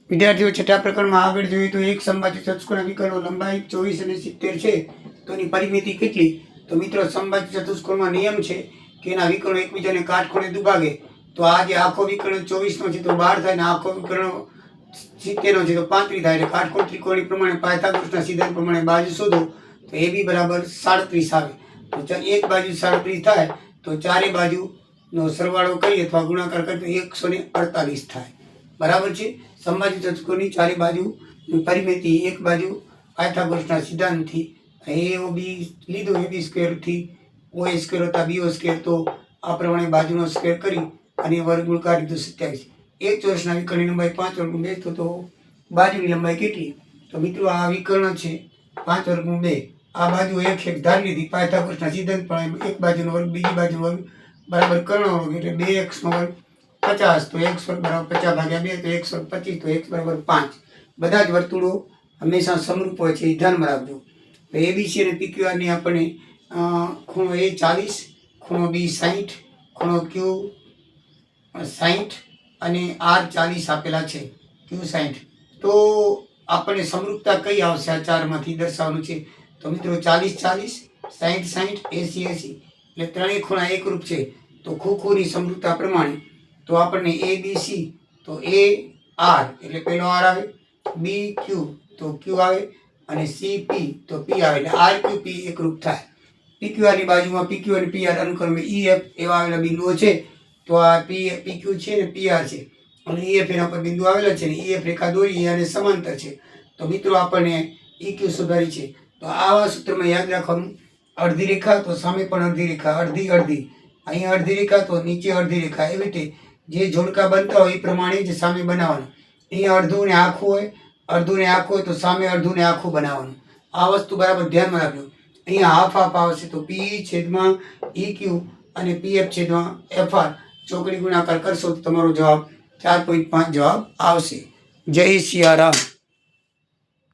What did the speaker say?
વિદ્યાર્થીઓ છઠ્ઠા પ્રકરણમાં આગળ જોઈએ તો એક સમબાજુ ચતુષ્કોણના વિકર્ણો લંબાઈ 24 અને 70 છે તો એની પરિમિતિ કેટલી? તો મિત્રો સમબાજુ ચતુષ્કોણમાં નિયમ છે કે એના વિકર્ણો એકબીજાને કાટખૂણે દુભાગે. તો આ જે આખો વિકર્ણ 24 નો છે તો 12 થાય, ને આખો વિકર્ણ 70 નો છે તો 35 થાય. એટલે કાટખૂણ ત્રિકોણી પ્રમાણે પાયથાગોરસના સિદ્ધાંત પ્રમાણે બાજુ શોધો તો AB બરાબર 37 આવે. તો એક બાજુ 37 થાય તો ચારે બાજુનો સરવાળો કરીએ અથવા ગુણાકાર કરીએ તો 148 થાય. બરાબર છે. સમબાજુ ચતુષ્કોણની ચારે બાજુની પરિમિતિ એક બાજુ પાયથાગોરસના સિદ્ધાંતથી AOB લીધો, AB સ્ક્વેરથી OA સ્ક્વેર વત્તા BO સ્ક્વેર, તો આ પ્રમાણે બાજુનો સ્ક્વેર કરી અને વર્ગમૂળ કાઢી તો 27. એક ચોરસના વિકર્ણની લંબાઈ 5√2 તો બાજુની લંબાઈ કેટલી? તો મિત્રો આ વિકર્ણ છે 5√2. આ બાજુ એક ધારી લીધી પાયથાગોરસના સિદ્ધાંત પ્રમાણે એક બાજુનો વર્ગ બીજી બાજુનો વર્ગ બરાબર કર્ણનો વર્ગ એટલે 2x નો વર્ગ 50, તો x વર્ગ બરાબર 50 ભાગ્યા 2 તો x વર્ગ 25, તો x બરાબર 5. બધા જ વર્તુળો હંમેશા સમરૂપ હોય છે, એ ધ્યાનમાં રાખજો. તો ABC અને PQR ની આપણે ખૂણો A 40, ખૂણો B 60, ખૂણો Q 60 અને R 40 આપેલા છે, Q 60. તો આપણને સમરૂપતા કઈ આવશે આ ચારમાંથી દર્શાવવાનું છે? તો મિત્રો 40 40, 60 60, 80 80 એટલે ત્રણેય ખૂણા એકરૂપ છે. તો ખૂની સમરૂપતા પ્રમાણે તો આપણને ABC તો AR એટલે પહેલો R આવે, BQ તો Q આવે અને CP તો P આવે. એટલે RQP એકરૂપ થાય. PQR ની બાજુમાં PQ અને PR અનુક્રમે EF એવા આવેલા બિંદુઓ છે. તો આ PQ છે ને PR છે અને EF એના પર બિંદુ આવેલા છે ને EF રેખા દોરી અને સમાંતર છે. તો મિત્રો આપણને EQ સુધારી છે. તો આવા સૂત્રમાં યાદ રાખવાનું, અડધી રેખા તો સામે પણ અડધી રેખા, અડધી અડધી, અહીંયા અડધી રેખા તો નીચે અડધી રેખા, એવી રીતે જે જોડકા બનતા હોય એ પ્રમાણે જ સામે બનાવવાનું. અહીંયા અડધું ને આખું હોય, અડધું ને આખું હોય તો સામે અડધું ને આખું બનાવવાનું. આ વસ્તુ બરાબર ધ્યાનમાં રાખજો. અહીંયા હાફ હાફ આવશે તો PE છેદમાં EQ અને PF છેદમાં FR ચોકડી ગુણાકાર કરશો તો તમારો જવાબ 4.5 જવાબ આવશે. જય સિયારામ.